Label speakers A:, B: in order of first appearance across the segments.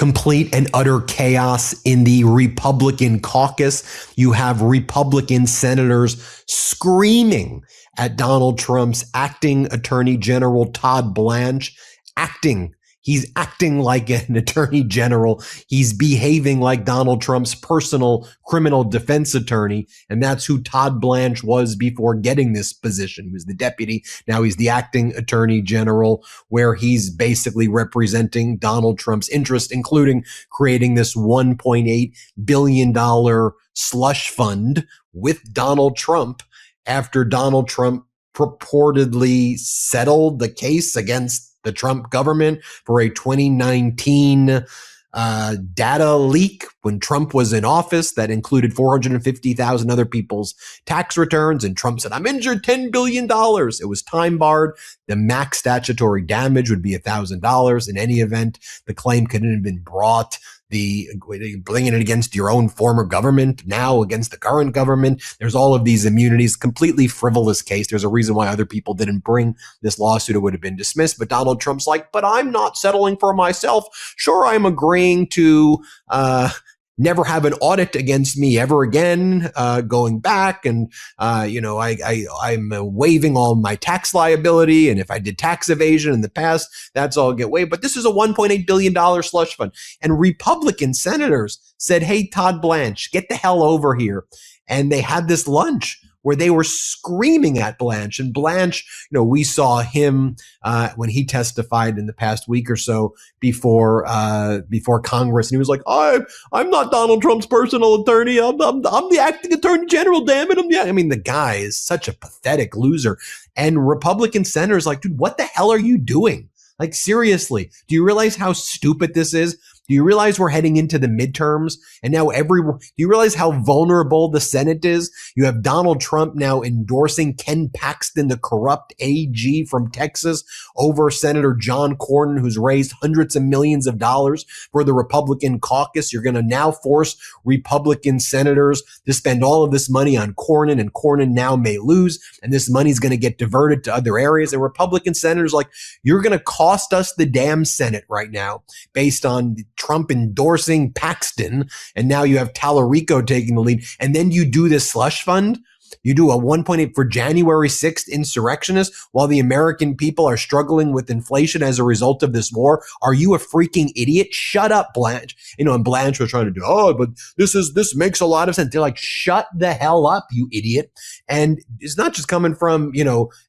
A: complete and utter chaos in the Republican caucus. You have Republican senators screaming at Donald Trump's acting Attorney General, Todd Blanche, He's acting like an attorney general. He's behaving like Donald Trump's personal criminal defense attorney. And that's who Todd Blanche was before getting this position. He was the deputy. Now he's the acting attorney general, where he's basically representing Donald Trump's interest, including creating this $1.8 billion slush fund with Donald Trump after Donald Trump purportedly settled the case against the Trump government for a 2019 data leak when Trump was in office that included 450,000 other people's tax returns. And Trump said, I'm injured $10 billion. It was time barred. The max statutory damage would be $1,000. In any event, the claim couldn't have been brought. Bringing it against your own former government, now against the current government. There's all of these immunities, completely frivolous case. There's a reason why other people didn't bring this lawsuit. It would have been dismissed. But Donald Trump's like, but I'm not settling for myself. Sure, I'm agreeing to never have an audit against me ever again, going back. And, I'm waiving all my tax liability. And if I did tax evasion in the past, that's all get waived. But this is a $1.8 billion slush fund. And Republican senators said, hey, Todd Blanche, get the hell over here. And they had this lunch where they were screaming at Blanche. And Blanche, we saw him when he testified in the past week or so before Congress, and he was like, I'm not Donald Trump's personal attorney. I'm the acting attorney general. Damn it! The guy is such a pathetic loser. And Republican senators like, dude, what the hell are you doing? Like, seriously, do you realize how stupid this is? Do you realize we're heading into the midterms? And now do you realize how vulnerable the Senate is? You have Donald Trump now endorsing Ken Paxton, the corrupt AG from Texas, over Senator John Cornyn, who's raised hundreds of millions of dollars for the Republican caucus. You're going to now force Republican senators to spend all of this money on Cornyn, and Cornyn now may lose, and this money is going to get diverted to other areas. And Republican senators like, you're going to cost us the damn Senate right now based on Trump endorsing Paxton, and now you have Tallarico taking the lead, and then you do this slush fund. You do a 1.8 for January 6th insurrectionists while the American people are struggling with inflation as a result of this war. Are you a freaking idiot? Shut up, Blanche. And Blanche was trying to do, but this makes a lot of sense. They're like, shut the hell up, you idiot. And it's not just coming from,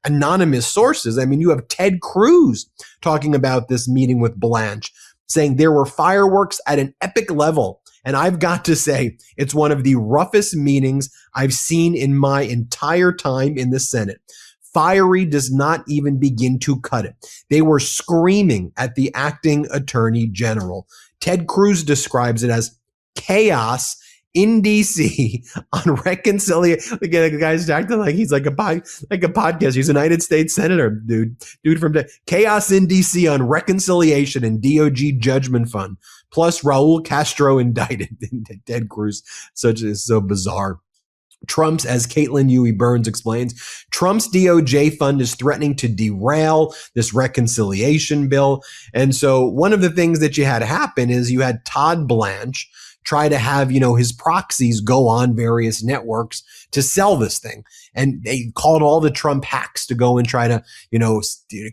A: anonymous sources. I mean, you have Ted Cruz talking about this meeting with Blanche, saying there were fireworks at an epic level. And I've got to say, it's one of the roughest meetings I've seen in my entire time in the Senate. Fiery does not even begin to cut it. They were screaming at the acting attorney general. Ted Cruz describes it as chaos in D.C. on reconciliation. Again, the guy's acting like he's like a podcast. He's a United States Senator, dude from chaos in D.C. on reconciliation and DOJ judgment fund. Plus Raul Castro indicted. Ted Cruz, so bizarre. Trump's, as Caitlin Huey Burns explains, Trump's DOJ fund is threatening to derail this reconciliation bill. And so one of the things that you had happen is you had Todd Blanche try to have, his proxies go on various networks to sell this thing. And they called all the Trump hacks to go and try to,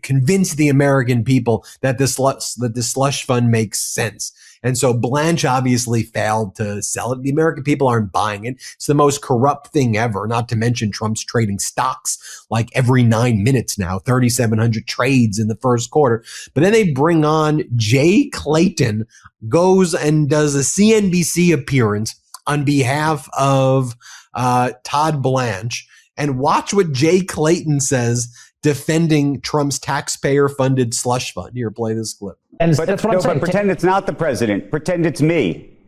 A: convince the American people that this slush fund makes sense. And so Blanche obviously failed to sell it. The American people aren't buying it. It's the most corrupt thing ever, not to mention Trump's trading stocks like every 9 minutes now, 3,700 trades in the first quarter. But then they bring on Jay Clayton, goes and does a CNBC appearance on behalf of Todd Blanche. And watch what Jay Clayton says defending Trump's taxpayer-funded slush fund. Here, play this clip.
B: And that's what I'm saying. But pretend it's not the president. Pretend it's me.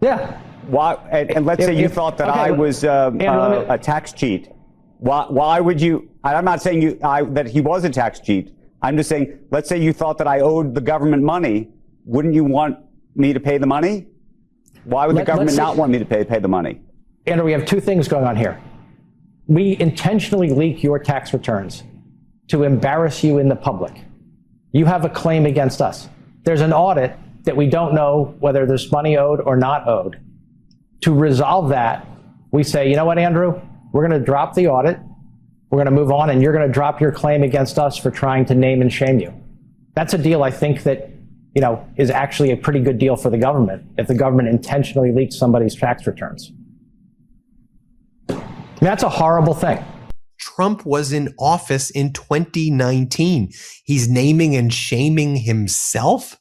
C: Yeah.
B: Why? And let's say you thought that I was a tax cheat. Why would you? I'm not saying that he was a tax cheat. I'm just saying, let's say you thought that I owed the government money. Wouldn't you want me to pay the money? Why would the government not want me to pay the money?
C: Andrew, we have two things going on here. We intentionally leak your tax returns to embarrass you in the public. You have a claim against us. There's an audit that we don't know whether there's money owed or not owed. To resolve that, we say, you know what, Andrew? We're going to drop the audit. We're going to move on, and you're going to drop your claim against us for trying to name and shame you. That's a deal I think that, you know, is actually a pretty good deal for the government if the government intentionally leaks somebody's tax returns. That's a horrible thing.
A: Trump was in office in 2019. He's naming and shaming himself.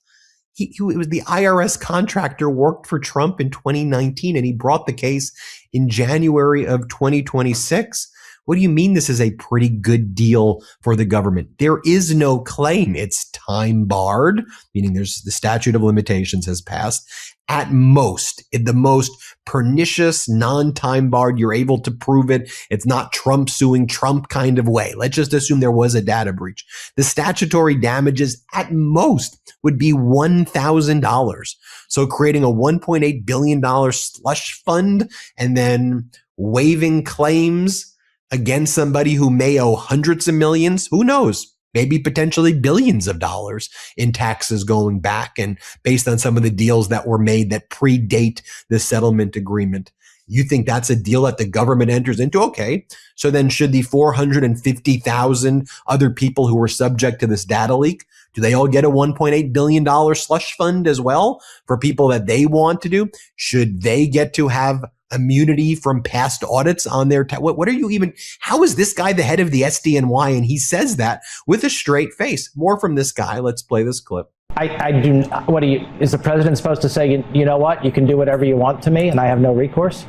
A: He was the IRS contractor, worked for Trump in 2019, and he brought the case in January of 2026. What do you mean this is a pretty good deal for the government? There is no claim. It's time barred, meaning there's the statute of limitations has passed. At most, in the most pernicious, non-time barred, you're able to prove it. It's not Trump suing Trump kind of way. Let's just assume there was a data breach. The statutory damages at most would be $1,000. So creating a $1.8 billion slush fund and then waiving claims against somebody who may owe hundreds of millions, who knows? Maybe potentially billions of dollars in taxes going back, and based on some of the deals that were made that predate the settlement agreement. You think that's a deal that the government enters into? Okay. So then should the 450,000 other people who were subject to this data leak, do they all get a $1.8 billion slush fund as well for people that they want to do? Should they get to have immunity from past audits on their what are you even, how is this guy the head of the SDNY? And he says that with a straight face. More from this guy. Let's play this clip.
C: I do. What do you, is the president supposed to say, you know what, you can do whatever you want to me and I have no recourse?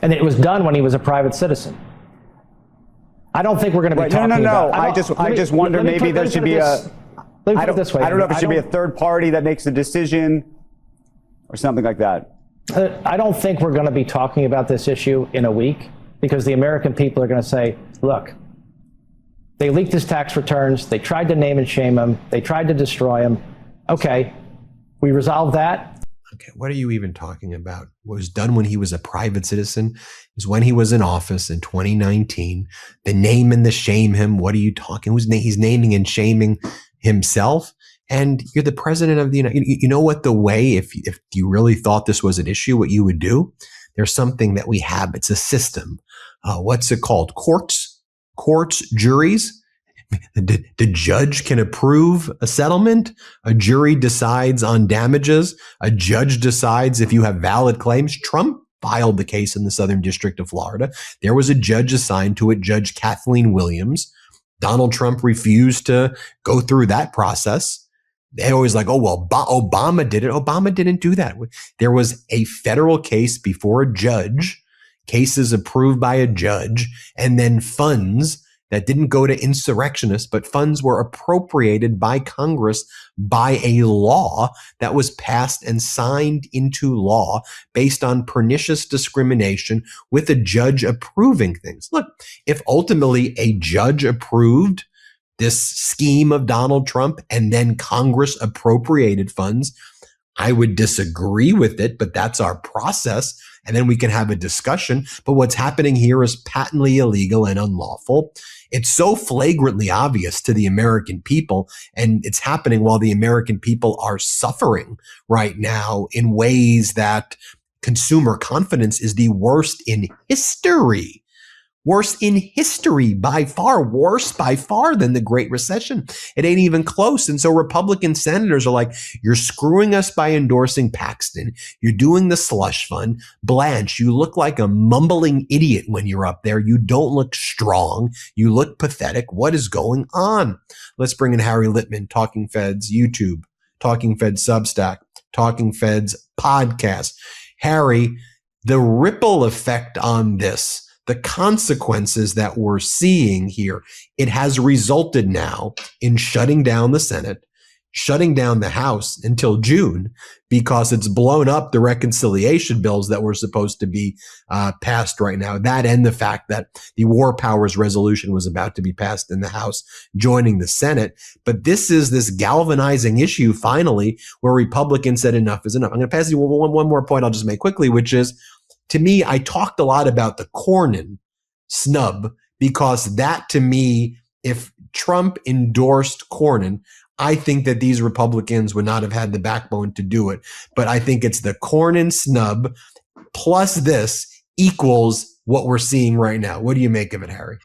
C: And it was done when he was a private citizen. I don't think we're going to be talking about.
B: I just wonder, maybe there should be a,
C: I don't know
B: if it should be a third party that makes the decision or something like that.
C: I don't think we're going to be talking about this issue in a week, because the American people are going to say, look, they leaked his tax returns. They tried to name and shame him. They tried to destroy him. Okay, we resolved that.
A: Okay, what are you even talking about? What was done when he was a private citizen is when he was in office in 2019. The name and the shame him. What are you talking? He's naming and shaming himself. And you're the president of the United States. You know what the way, if you really thought this was an issue, what you would do? There's something that we have. It's a system. What's it called? Courts, juries. The judge can approve a settlement. A jury decides on damages. A judge decides if you have valid claims. Trump filed the case in the Southern District of Florida. There was a judge assigned to it, Judge Kathleen Williams. Donald Trump refused to go through that process. They always like, oh, well, Obama did it. Obama didn't do that. There was a federal case before a judge, cases approved by a judge, and then funds that didn't go to insurrectionists, but funds were appropriated by Congress by a law that was passed and signed into law based on pernicious discrimination with a judge approving things. Look, if ultimately a judge approved this scheme of Donald Trump and then Congress appropriated funds, I would disagree with it, but that's our process. And then we can have a discussion. But what's happening here is patently illegal and unlawful. It's so flagrantly obvious to the American people, and it's happening while the American people are suffering right now in ways that consumer confidence is the worst in history. Worst in history by far, worse by far than the Great Recession. It ain't even close. And so Republican senators are like, you're screwing us by endorsing Paxton. You're doing the slush fund. Blanche, you look like a mumbling idiot when you're up there. You don't look strong. You look pathetic. What is going on? Let's bring in Harry Litman, Talking Feds YouTube, Talking Feds Substack, Talking Feds podcast. Harry, the ripple effect on this, the consequences that we're seeing here, it has resulted now in shutting down the Senate, shutting down the House until June, because it's blown up the reconciliation bills that were supposed to be passed right now. That and the fact that the War Powers Resolution was about to be passed in the House, joining the Senate. But this is this galvanizing issue, finally, where Republicans said enough is enough. I'm going to pass you one more point I'll just make quickly, which is, to me, I talked a lot about the Cornyn snub, because that, to me, if Trump endorsed Cornyn, I think that these Republicans would not have had the backbone to do it. But I think it's the corn and snub plus this equals what we're seeing right now. What do you make of it, Harry?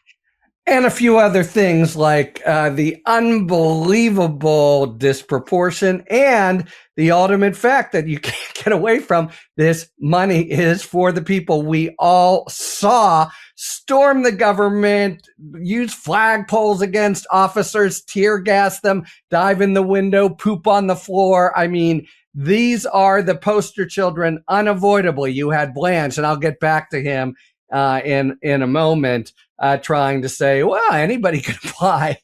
D: And a few other things like the unbelievable disproportion and the ultimate fact that you can't get away from. This money is for the people we all saw storm the government, use flagpoles against officers, tear gas them, dive in the window, poop on the floor. I mean, these are the poster children unavoidably. You had Blanche, and I'll get back to him in a moment, trying to say, well, anybody can apply.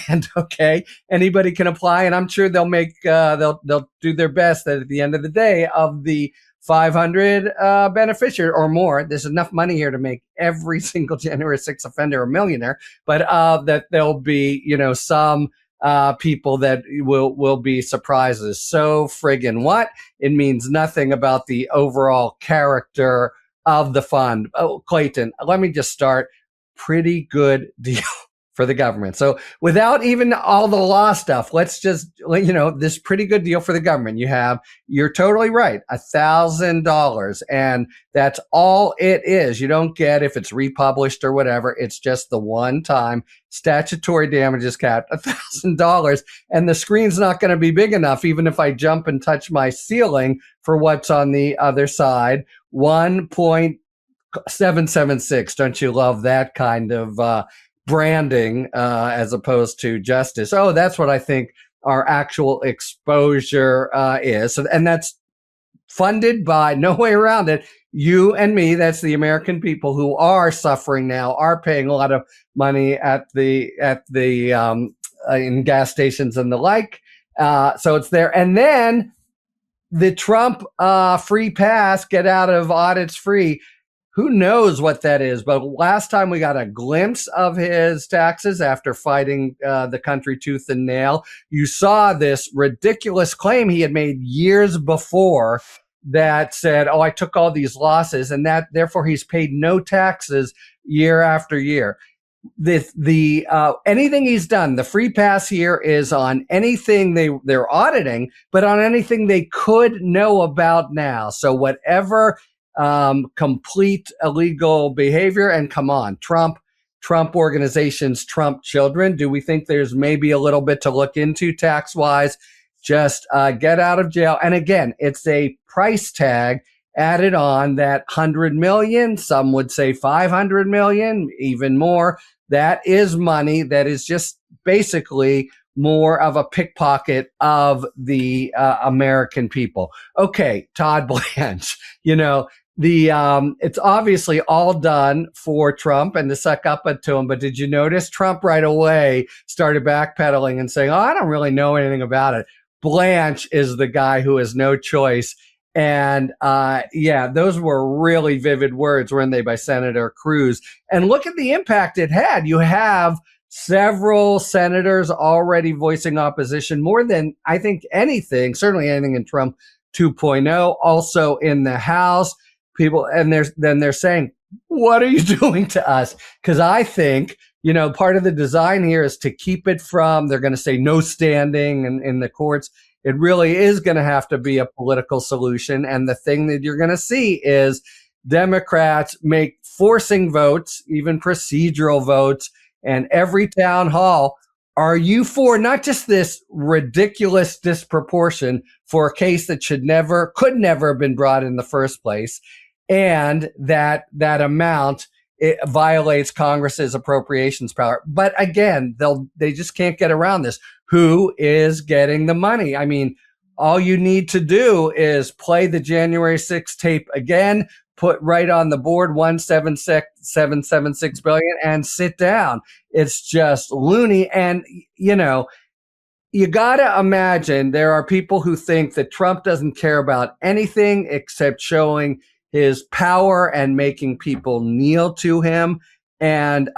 D: And okay, anybody can apply, and I'm sure they'll make they'll do their best that at the end of the day, of the 500 beneficiary or more, there's enough money here to make every single January 6th offender a millionaire. But that there'll be, you know, some people that will be surprises. So friggin' what? It means nothing about the overall character of the fund. Oh, Clayton, let me just start. Pretty good deal for the government. So without even all the law stuff, let's just, you know, this pretty good deal for the government. You're totally right, $1,000. And that's all it is. You don't get if it's republished or whatever. It's just the one time statutory damages cap, $1,000. And the screen's not going to be big enough, even if I jump and touch my ceiling for what's on the other side. 1.776. Don't you love that kind of branding as opposed to justice? Oh, that's what I think our actual exposure is. So, and that's funded by, no way around it, you and me. That's the American people who are suffering now, are paying a lot of money at the in gas stations and the like. So it's there. And then the Trump free pass, get out of audits free. Who knows what that is? But last time we got a glimpse of his taxes after fighting the country tooth and nail, you saw this ridiculous claim he had made years before that said, oh, I took all these losses and that therefore he's paid no taxes year after year. Anything he's done, the free pass here is on anything they're auditing, but on anything they could know about now. So whatever complete illegal behavior, and come on, Trump organizations, Trump children. Do we think there's maybe a little bit to look into tax wise? Just get out of jail. And again, it's a price tag added on, that 100 million. Some would say 500 million, even more. That is money that is just basically more of a pickpocket of the American people. Okay, Todd Blanche, you know, it's obviously all done for Trump and to suck up to him. But did you notice Trump right away started backpedaling and saying, oh, I don't really know anything about it. Blanche is the guy who has no choice. And yeah, those were really vivid words, weren't they, by Senator Cruz? And look at the impact it had. You have several senators already voicing opposition, more than I think anything, certainly anything in Trump 2.0, also in the House. People, and they're saying, what are you doing to us? Because I think, you know, part of the design here is to keep it from, they're going to say no standing in the courts. It really is going to have to be a political solution. And the thing that you're going to see is Democrats forcing votes, even procedural votes, and every town hall. Are you for not just this ridiculous disproportion for a case that could never have been brought in the first place, and that amount, it violates Congress's appropriations power? But again, they just can't get around this. Who is getting the money? I mean, all you need to do is play the January 6th tape again, put right on the board 1.776 billion, and sit down. It's just loony. And, you know, you got to imagine there are people who think that Trump doesn't care about anything except showing his power and making people kneel to him. And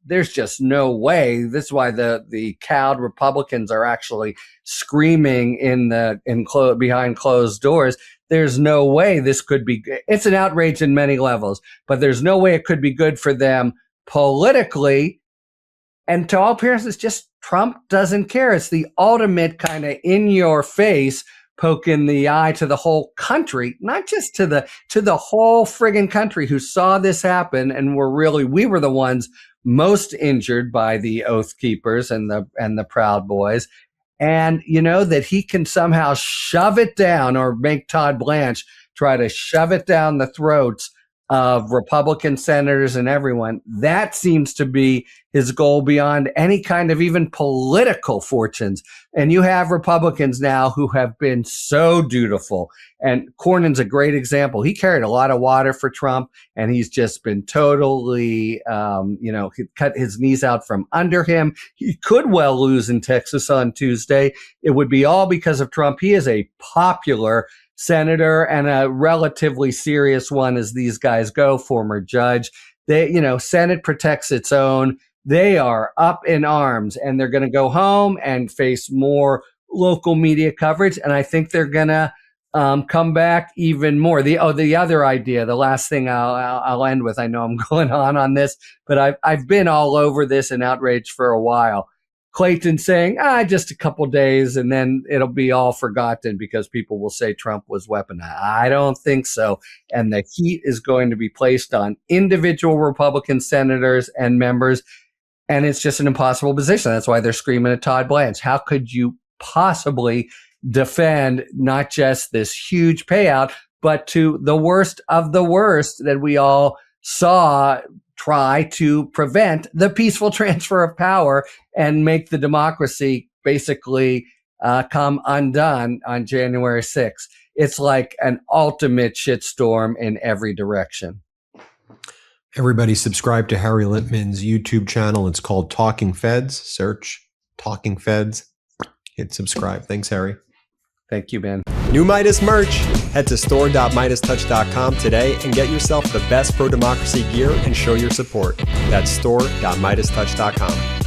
D: there's just no way. This is why the cowed Republicans are actually screaming behind closed doors. There's no way this could be. It's an outrage in many levels, but there's no way it could be good for them politically. And to all appearances, just Trump doesn't care. It's the ultimate kind of in your face, poke in the eye to the whole country, not just to the whole friggin' country who saw this happen. And we were the ones most injured by the Oath Keepers and the Proud Boys. And, that he can somehow shove it down, or make Todd Blanche try to shove it down the throats of Republican senators and everyone. That seems to be his goal beyond any kind of even political fortunes. And you have Republicans now who have been so dutiful. And Cornyn's a great example. He carried a lot of water for Trump, and he's just been totally, he cut his knees out from under him. He could well lose in Texas on Tuesday. It would be all because of Trump. He is a popular senator, and a relatively serious one as these guys go, former judge. Senate protects its own. They are up in arms, and they're going to go home and face more local media coverage. And I think they're going to come back even more. The other idea, the last thing I'll end with, I know I'm going on this, but I've been all over this and outraged for a while. Clayton saying, just a couple days and then it'll be all forgotten because people will say Trump was weaponized. I don't think so. And the heat is going to be placed on individual Republican senators and members. And it's just an impossible position. That's why they're screaming at Todd Blanche. How could you possibly defend not just this huge payout, but to the worst of the worst that we all saw try to prevent the peaceful transfer of power and make the democracy basically come undone on January 6th. It's like an ultimate shitstorm in every direction.
A: Everybody subscribe to Harry Litman's YouTube channel. It's called Talking Feds. Search Talking Feds. Hit subscribe. Thanks, Harry.
D: Thank you, Ben.
A: New Meidas merch. Head to store.MeidasTouch.com today and get yourself the best pro-democracy gear and show your support. That's store.MeidasTouch.com.